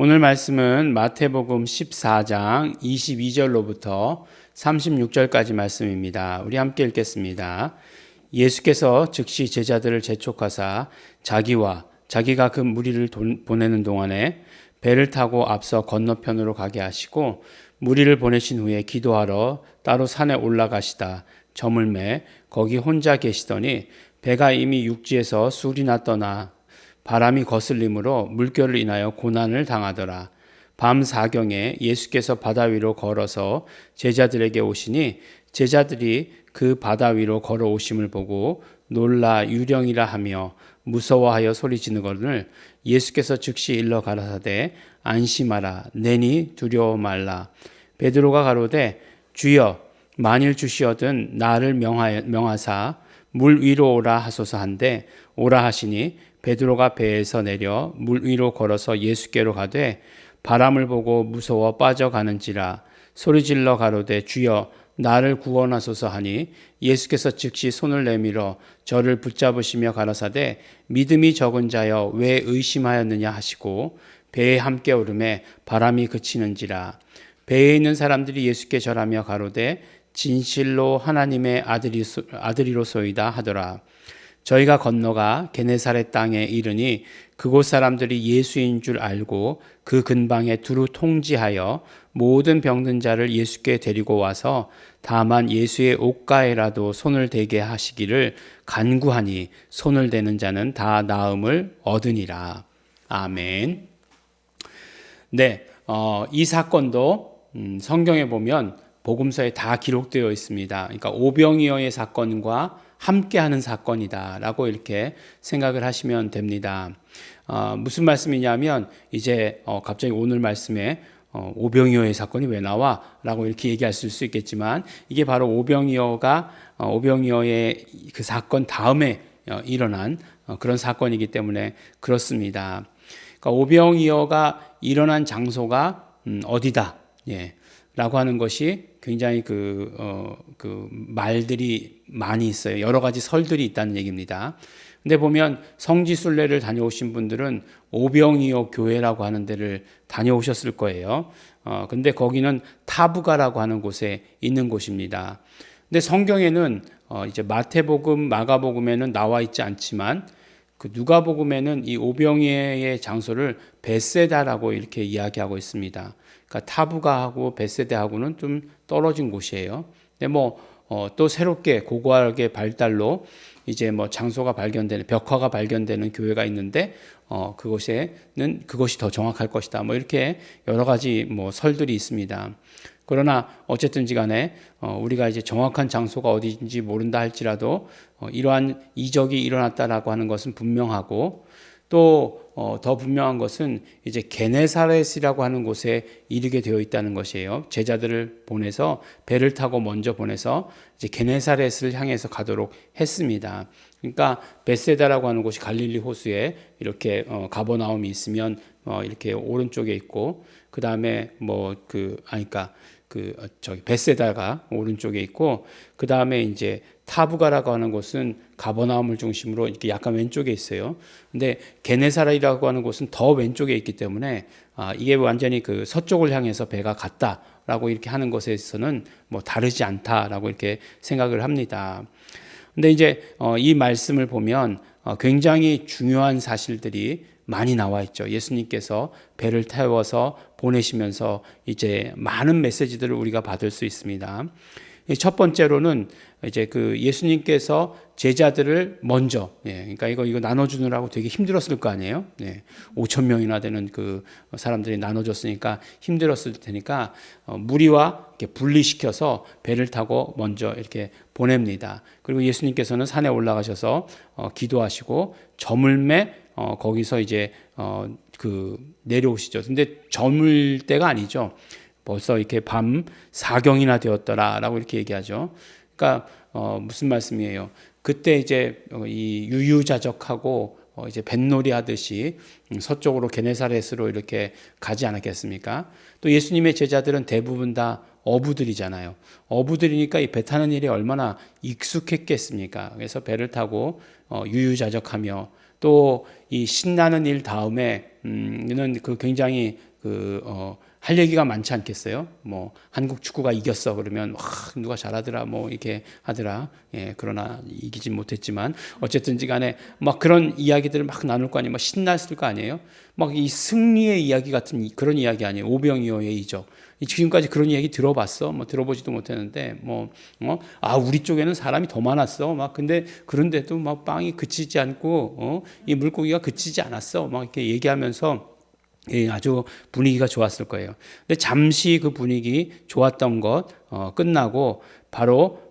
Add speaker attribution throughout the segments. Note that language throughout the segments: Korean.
Speaker 1: 오늘 말씀은 마태복음 14장 22절로부터 36절까지 말씀입니다. 우리 함께 읽겠습니다. 예수께서 즉시 제자들을 재촉하사 자기와 자기가 그 무리를 보내는 동안에 배를 타고 앞서 건너편으로 가게 하시고 무리를 보내신 후에 기도하러 따로 산에 올라가시다 저물매 거기 혼자 계시더니 배가 이미 육지에서 술이나 떠나 바람이 거슬림으로 물결을 인하여 고난을 당하더라. 밤 사경에 예수께서 바다 위로 걸어서 제자들에게 오시니 제자들이 그 바다 위로 걸어오심을 보고 놀라 유령이라 하며 무서워하여 소리지르거늘 예수께서 즉시 일러 가라사대 안심하라 내니 두려워 말라. 베드로가 가로되 주여 만일 주시어든 나를 명하사 물 위로 오라 하소서 한데 오라 하시니 베드로가 배에서 내려 물 위로 걸어서 예수께로 가되 바람을 보고 무서워 빠져가는지라 소리질러 가로되 주여 나를 구원하소서 하니 예수께서 즉시 손을 내밀어 저를 붙잡으시며 가라사대 믿음이 적은 자여 왜 의심하였느냐 하시고 배에 함께 오르매 바람이 그치는지라. 배에 있는 사람들이 예수께 절하며 가로되 진실로 하나님의 아들이로소이다 하더라. 저희가 건너가 게네사렛 땅에 이르니 그곳 사람들이 예수인 줄 알고 그 근방에 두루 통지하여 모든 병든 자를 예수께 데리고 와서 다만 예수의 옷가에라도 손을 대게 하시기를 간구하니 손을 대는 자는 다 나음을 얻으니라. 아멘. 네, 이 사건도 성경에 보면 복음서에 다 기록되어 있습니다. 그러니까 오병이어의 사건과 함께하는 사건이다라고 이렇게 생각을 하시면 됩니다. 무슨 말씀이냐면 이제 갑자기 오늘 말씀에 오병이어의 사건이 왜 나와?라고 이렇게 얘기할 수 있겠지만 이게 바로 오병이어의 그 사건 다음에 일어난 그런 사건이기 때문에 그렇습니다. 그러니까 오병이어가 일어난 장소가 어디다? 예. 라고 하는 것이 굉장히 그 말들이 많이 있어요. 여러 가지 설들이 있다는 얘기입니다. 근데 보면 성지순례를 다녀오신 분들은 오병이어 교회라고 하는 데를 다녀오셨을 거예요. 근데 거기는 타부가라고 하는 곳에 있는 곳입니다. 근데 성경에는 이제 마태복음, 마가복음에는 나와 있지 않지만 그 누가복음에는 이 오병이어의 장소를 벳세다라고 이렇게 이야기하고 있습니다. 그러니까 타부가하고 벳세다하고는 좀 떨어진 곳이에요. 근데 또 새롭게 고고하게 발달로 이제 장소가 발견되는 벽화가 발견되는 교회가 있는데 그곳에는 그것이 더 정확할 것이다. 이렇게 여러 가지 설들이 있습니다. 그러나 어쨌든지 간에 우리가 이제 정확한 장소가 어디인지 모른다 할지라도 이러한 이적이 일어났다라고 하는 것은 분명하고 또 더 분명한 것은 이제 게네사렛이라고 하는 곳에 이르게 되어 있다는 것이에요. 제자들을 보내서 배를 타고 먼저 보내서 이제 게네사렛을 향해서 가도록 했습니다. 그러니까 벳세다라고 하는 곳이 갈릴리 호수에 이렇게 가버나움이 있으면 이렇게 오른쪽에 있고 그 다음에 벳세다가 오른쪽에 있고 그 다음에 이제 타부가라고 하는 곳은 가버나움을 중심으로 이렇게 약간 왼쪽에 있어요. 근데 게네사렛이라고 하는 곳은 더 왼쪽에 있기 때문에 이게 완전히 그 서쪽을 향해서 배가 갔다라고 이렇게 하는 것에서는 다르지 않다라고 이렇게 생각을 합니다. 근데 이제 이 말씀을 보면 굉장히 중요한 사실들이 많이 나와 있죠. 예수님께서 배를 태워서 보내시면서 이제 많은 메시지들을 우리가 받을 수 있습니다. 첫 번째로는 이제 그 예수님께서 제자들을 먼저, 그러니까 이거 나눠주느라고 되게 힘들었을 거 아니에요. 5천 명이나 되는 그 사람들이 나눠줬으니까 힘들었을 테니까 무리와 이렇게 분리시켜서 배를 타고 먼저 이렇게 보냅니다. 그리고 예수님께서는 산에 올라가셔서 기도하시고 저물매 거기서 이제 내려오시죠. 근데 저물 때가 아니죠. 벌써 이렇게 밤 사경이나 되었더라라고 이렇게 얘기하죠. 그러니까 무슨 말씀이에요? 그때 이제 이 유유자적하고 이제 뱃놀이 하듯이 서쪽으로 게네사렛으로 이렇게 가지 않았겠습니까? 또 예수님의 제자들은 대부분 다 어부들이잖아요. 어부들이니까 이 배 타는 일이 얼마나 익숙했겠습니까? 그래서 배를 타고 유유자적하며 또 이 신나는 일 다음에는 그 굉장히 할 얘기가 많지 않겠어요? 뭐 한국 축구가 이겼어 그러면 와, 누가 잘하더라 뭐 이렇게 하더라. 예, 그러나 이기진 못했지만 어쨌든지 간에 막 그런 이야기들을 막 나눌 거 아니에요. 막 신났을 거 아니에요. 막 이 승리의 이야기 같은 그런 이야기 아니에요. 오병이어의 이적. 지금까지 그런 이야기 들어봤어? 뭐 들어보지도 못했는데 우리 쪽에는 사람이 더 많았어. 막 근데 그런데도 막 빵이 그치지 않고 이 물고기가 그치지 않았어. 막 이렇게 얘기하면서 아주 분위기가 좋았을 거예요. 근데 잠시 그 분위기 좋았던 것 끝나고 바로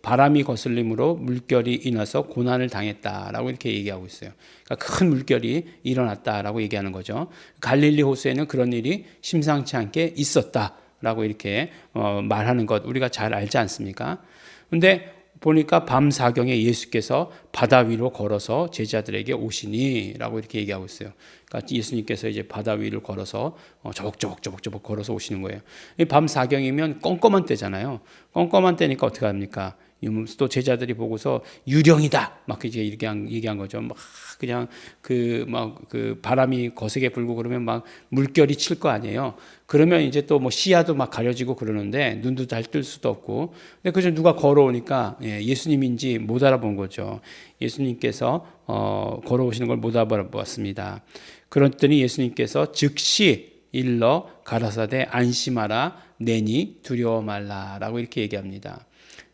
Speaker 1: 바람이 거슬림으로 물결이 일어나서 고난을 당했다라고 이렇게 얘기하고 있어요. 그러니까 큰 물결이 일어났다라고 얘기하는 거죠. 갈릴리 호수에는 그런 일이 심상치 않게 있었다라고 이렇게 말하는 것 우리가 잘 알지 않습니까? 근데 보니까 밤 사경에 예수께서 바다 위로 걸어서 제자들에게 오시니라고 이렇게 얘기하고 있어요. 그러니까 예수님께서 이제 바다 위를 걸어서 저벅저벅 걸어서 오시는 거예요. 밤 사경이면 껌껌한 때잖아요. 껌껌한 때니까 어떻게 합니까? 또 제자들이 보고서 유령이다 막 이제 이렇게 얘기한 거죠. 막 그냥 그 바람이 거세게 불고 그러면 막 물결이 칠 거 아니에요. 그러면 이제 또 뭐 시야도 막 가려지고 그러는데 눈도 잘 뜰 수도 없고. 근데 그저 누가 걸어오니까 예수님인지 못 알아본 거죠. 예수님께서 걸어오시는 걸 못 알아보았습니다. 그랬더니 예수님께서 즉시 일러 가라사대 안심하라 내니 두려워 말라라고 이렇게 얘기합니다.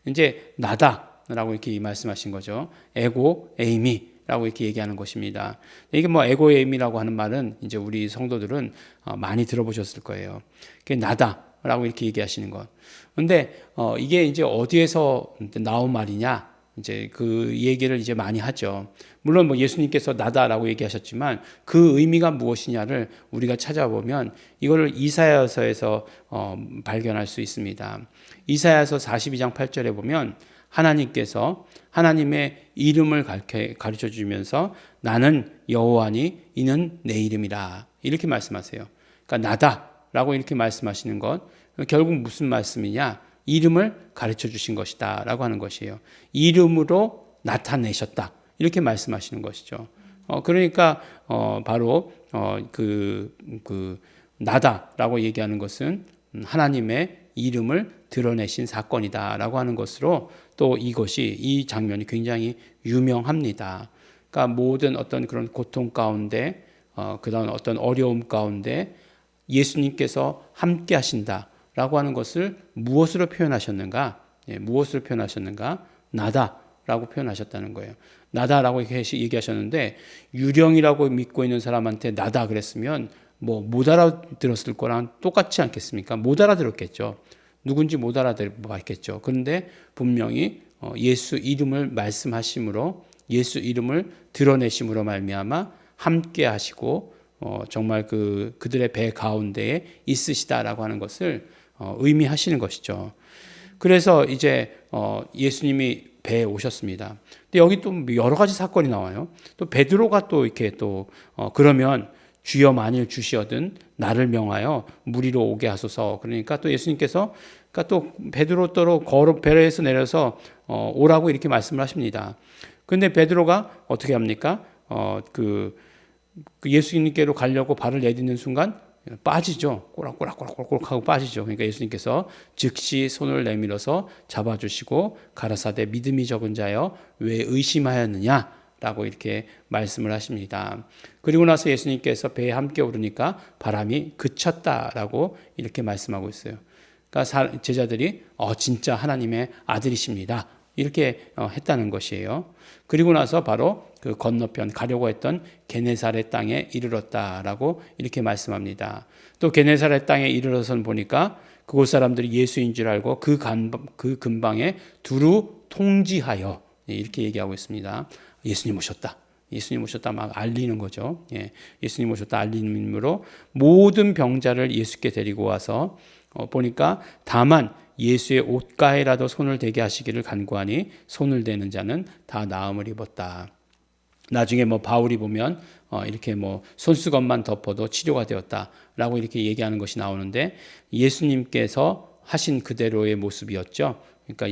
Speaker 1: 이제 나다라고 이렇게 말씀하신 거죠. 에고 에이미라고 이렇게 얘기하는 것입니다. 이게 뭐 에고 에이미라고 하는 말은 이제 우리 성도들은 많이 들어보셨을 거예요. 그게 나다라고 이렇게 얘기하시는 것. 근데 이게 이제 어디에서 나온 말이냐? 이제 그 얘기를 이제 많이 하죠. 물론 뭐 예수님께서 나다라고 얘기하셨지만 그 의미가 무엇이냐를 우리가 찾아보면 이거를 이사야서에서 발견할 수 있습니다. 이사야서 42장 8절에 보면 하나님께서 하나님의 이름을 가르쳐 주면서 나는 여호와니 이는 내 이름이라 이렇게 말씀하세요. 그러니까 나다라고 이렇게 말씀하시는 것 결국 무슨 말씀이냐? 이름을 가르쳐 주신 것이다 라고 하는 것이에요. 이름으로 나타내셨다 이렇게 말씀하시는 것이죠. 그러니까 바로 나다라고 얘기하는 것은 하나님의 이름을 드러내신 사건이다 라고 하는 것으로 또 이 장면이 굉장히 유명합니다. 그러니까 모든 어떤 그런 고통 가운데 그다음 어떤 어려움 가운데 예수님께서 함께 하신다 라고 하는 것을 무엇으로 표현하셨는가? 무엇으로 표현하셨는가? 나다라고 표현하셨다는 거예요. 나다라고 얘기하셨는데 유령이라고 믿고 있는 사람한테 나다 그랬으면 뭐 못 알아들었을 거랑 똑같지 않겠습니까? 못 알아들었겠죠. 누군지 못 알아들었겠죠. 그런데 분명히 예수 이름을 말씀하심으로 예수 이름을 드러내심으로 말미암아 함께 하시고 정말 그들의 배 가운데에 있으시다라고 하는 것을 의미하시는 것이죠. 그래서 이제 예수님이 배에 오셨습니다. 근데 여기 또 여러 가지 사건이 나와요. 또 베드로가 또 이렇게 그러면 주여 만일 주시거든 나를 명하여 무리로 오게 하소서. 그러니까 또 예수님께서 또 베드로 걸어 배에서 내려서 오라고 이렇게 말씀을 하십니다. 근데 베드로가 어떻게 합니까? 그 예수님께로 가려고 발을 내딛는 순간 빠지죠. 꼬락꼬락 하고 빠지죠. 그러니까 예수님께서 즉시 손을 내밀어서 잡아주시고 가라사대 믿음이 적은 자여 왜 의심하였느냐 라고 이렇게 말씀을 하십니다. 그리고 나서 예수님께서 배에 함께 오르니까 바람이 그쳤다라고 이렇게 말씀하고 있어요. 그러니까 제자들이 진짜 하나님의 아들이십니다. 이렇게 했다는 것이에요. 그리고 나서 바로 그 건너편 가려고 했던 게네사렛 땅에 이르렀다라고 이렇게 말씀합니다. 또 게네사렛 땅에 이르러선 보니까 그곳 사람들이 예수인 줄 알고 그 근방에 두루 통지하여 이렇게 얘기하고 있습니다. 예수님 오셨다. 예수님 오셨다 막 알리는 거죠. 예수님 오셨다 알림으로 모든 병자를 예수께 데리고 와서 보니까 다만 예수의 옷가에라도 손을 대게 하시기를 간구하니 손을 대는 자는 다 나음을 입었다. 나중에 바울이 보면 이렇게 손수건만 덮어도 치료가 되었다라고 이렇게 얘기하는 것이 나오는데 예수님께서 하신 그대로의 모습이었죠. 그러니까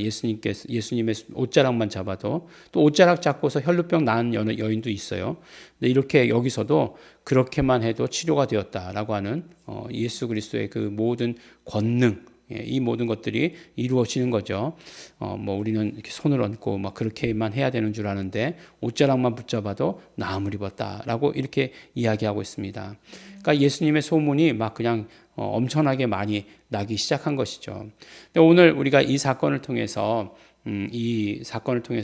Speaker 1: 예수님의 옷자락만 잡아도 또 옷자락 잡고서 혈루병 나은 여인도 있어요. 근데 이렇게 여기서도 그렇게만 해도 치료가 되었다라고 하는 예수 그리스도의 그 모든 권능, 이 모든 것들이 이루어지는 거죠. 뭐 우리는 이렇게 손을 얹고 막 그렇게만 해야 되는 줄 아는데 옷자락만 붙잡아도 나음을 입었다라고 이렇게 이야기하고 있습니다. 그러니까 예수님의 소문이 막 그냥 엄청나게 많이 나기 시작한 것이죠. 근데 오늘 우리가 이 사건을 통해서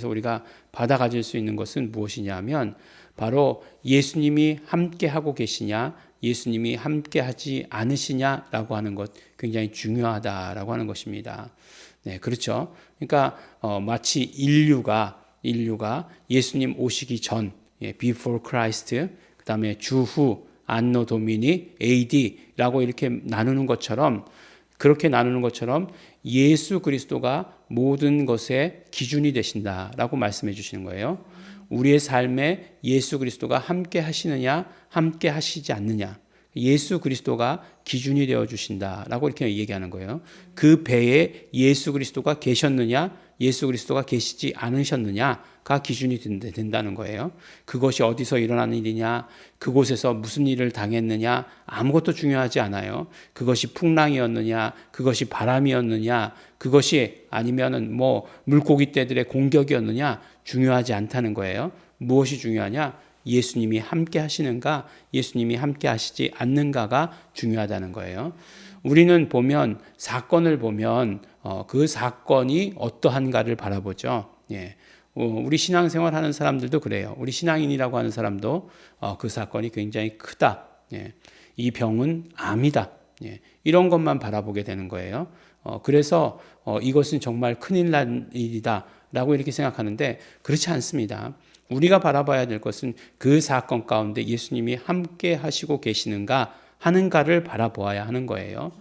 Speaker 1: 우리가 받아 가질 수 있는 것은 무엇이냐면 바로 예수님이 함께 하고 계시냐, 예수님이 함께 하지 않으시냐라고 하는 것 굉장히 중요하다라고 하는 것입니다. 네, 그렇죠. 그러니까 마치 인류가 예수님 오시기 전, before Christ, 그다음에 주후 안노 도미니 AD라고 이렇게 나누는 것처럼, 그렇게 나누는 것처럼 예수 그리스도가 모든 것의 기준이 되신다라고 말씀해 주시는 거예요. 우리의 삶에 예수 그리스도가 함께 하시느냐, 함께 하시지 않느냐, 예수 그리스도가 기준이 되어 주신다라고 이렇게 얘기하는 거예요. 그 배에 예수 그리스도가 계셨느냐, 예수 그리스도가 계시지 않으셨느냐가 기준이 된다는 거예요. 그것이 어디서 일어나는 일이냐, 그곳에서 무슨 일을 당했느냐, 아무것도 중요하지 않아요. 그것이 풍랑이었느냐, 그것이 바람이었느냐, 그것이 아니면은 뭐 물고기 떼들의 공격이었느냐, 중요하지 않다는 거예요. 무엇이 중요하냐? 예수님이 함께 하시는가, 예수님이 함께 하시지 않는가가 중요하다는 거예요. 우리는 보면 사건을 보면 그 사건이 어떠한가를 바라보죠. 우리 신앙생활 하는 사람들도 그래요. 우리 신앙인이라고 하는 사람도 그 사건이 굉장히 크다. 이 병은 암이다. 이런 것만 바라보게 되는 거예요. 그래서 이것은 정말 큰일 난 일이다라고 이렇게 생각하는데 그렇지 않습니다. 우리가 바라봐야 될 것은 그 사건 가운데 예수님이 함께 하시고 계시는가 하는가를 바라보아야 하는 거예요.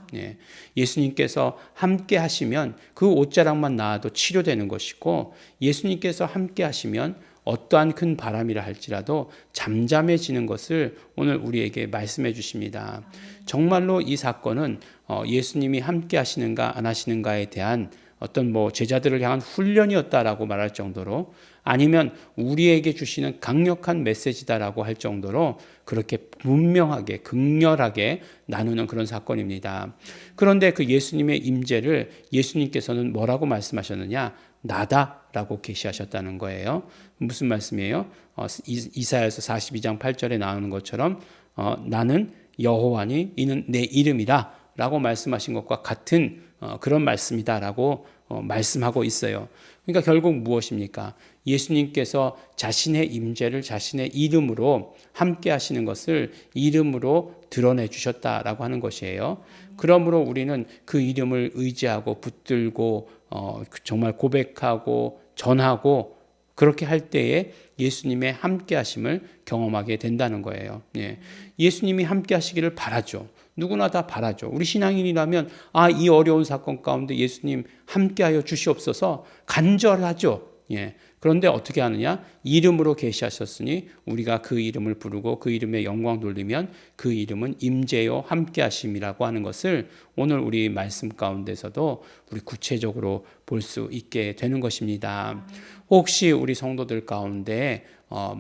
Speaker 1: 예수님께서 함께 하시면 그 옷자락만 나아도 치료되는 것이고, 예수님께서 함께 하시면 어떠한 큰 바람이라 할지라도 잠잠해지는 것을 오늘 우리에게 말씀해 주십니다. 정말로 이 사건은 예수님이 함께 하시는가 안 하시는가에 대한 어떤 제자들을 향한 훈련이었다라고 말할 정도로, 아니면 우리에게 주시는 강력한 메시지다라고 할 정도로 그렇게 분명하게 극렬하게 나누는 그런 사건입니다. 그런데 그 예수님의 임재를 예수님께서는 뭐라고 말씀하셨느냐? 나다라고 계시하셨다는 거예요. 무슨 말씀이에요? 이사야서 42장 8절에 나오는 것처럼 나는 여호와니 이는 내 이름이라 라고 말씀하신 것과 같은 그런 말씀이다라고 말씀하고 있어요. 그러니까 결국 무엇입니까? 예수님께서 자신의 임재를 자신의 이름으로 함께 하시는 것을 이름으로 드러내 주셨다라고 하는 것이에요. 그러므로 우리는 그 이름을 의지하고 붙들고 정말 고백하고 전하고 그렇게 할 때에 예수님의 함께 하심을 경험하게 된다는 거예요. 예수님이 함께 하시기를 바라죠. 누구나 다 바라죠. 우리 신앙인이라면 이 어려운 사건 가운데 예수님 함께하여 주시옵소서 간절하죠. 그런데 어떻게 하느냐? 이름으로 계시하셨으니 우리가 그 이름을 부르고 그 이름에 영광 돌리면 그 이름은 임재요 함께하심이라고 하는 것을 오늘 우리 말씀 가운데서도 우리 구체적으로 볼 수 있게 되는 것입니다. 혹시 우리 성도들 가운데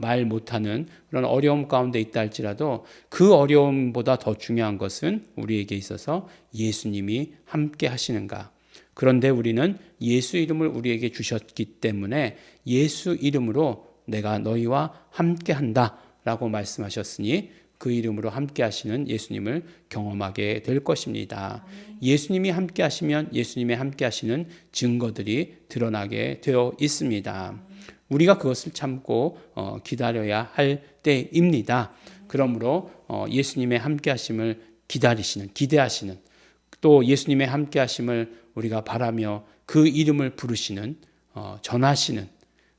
Speaker 1: 말 못하는 그런 어려움 가운데 있다 할지라도 그 어려움보다 더 중요한 것은 우리에게 있어서 예수님이 함께 하시는가. 그런데 우리는 예수 이름을 우리에게 주셨기 때문에 예수 이름으로 내가 너희와 함께 한다 라고 말씀하셨으니 그 이름으로 함께 하시는 예수님을 경험하게 될 것입니다. 예수님이 함께 하시면 예수님의 함께 하시는 증거들이 드러나게 되어 있습니다. 우리가 그것을 참고 기다려야 할 때입니다. 그러므로 예수님의 함께 하심을 기대하시는 또 예수님의 함께 하심을 우리가 바라며 그 이름을 부르시는 전하시는,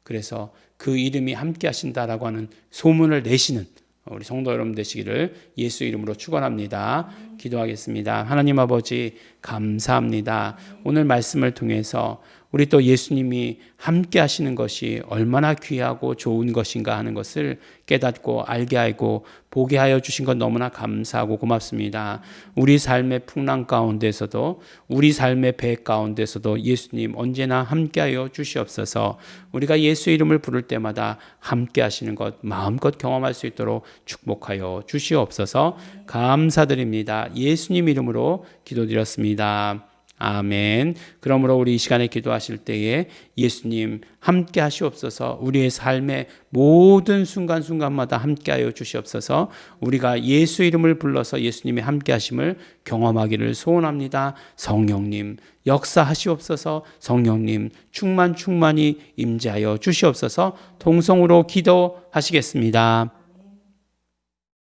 Speaker 1: 그래서 그 이름이 함께 하신다라고 하는 소문을 내시는 우리 성도 여러분 되시기를 예수 이름으로 축원합니다. 기도하겠습니다. 하나님 아버지 감사합니다. 오늘 말씀을 통해서 우리 또 예수님이 함께 하시는 것이 얼마나 귀하고 좋은 것인가 하는 것을 깨닫고 알게 하고 보게 하여 주신 것 너무나 감사하고 고맙습니다. 우리 삶의 풍랑 가운데서도 우리 삶의 배 가운데서도 예수님 언제나 함께하여 주시옵소서. 우리가 예수 이름을 부를 때마다 함께 하시는 것 마음껏 경험할 수 있도록 축복하여 주시옵소서. 감사드립니다. 예수님 이름으로 기도드렸습니다. 아멘. 그러므로 우리 이 시간에 기도하실 때에 예수님 함께 하시옵소서. 우리의 삶의 모든 순간순간마다 함께 하여 주시옵소서. 우리가 예수 이름을 불러서 예수님의 함께 하심을 경험하기를 소원합니다. 성령님 역사하시옵소서. 성령님 충만히 임재하여 주시옵소서. 통성으로 기도하시겠습니다.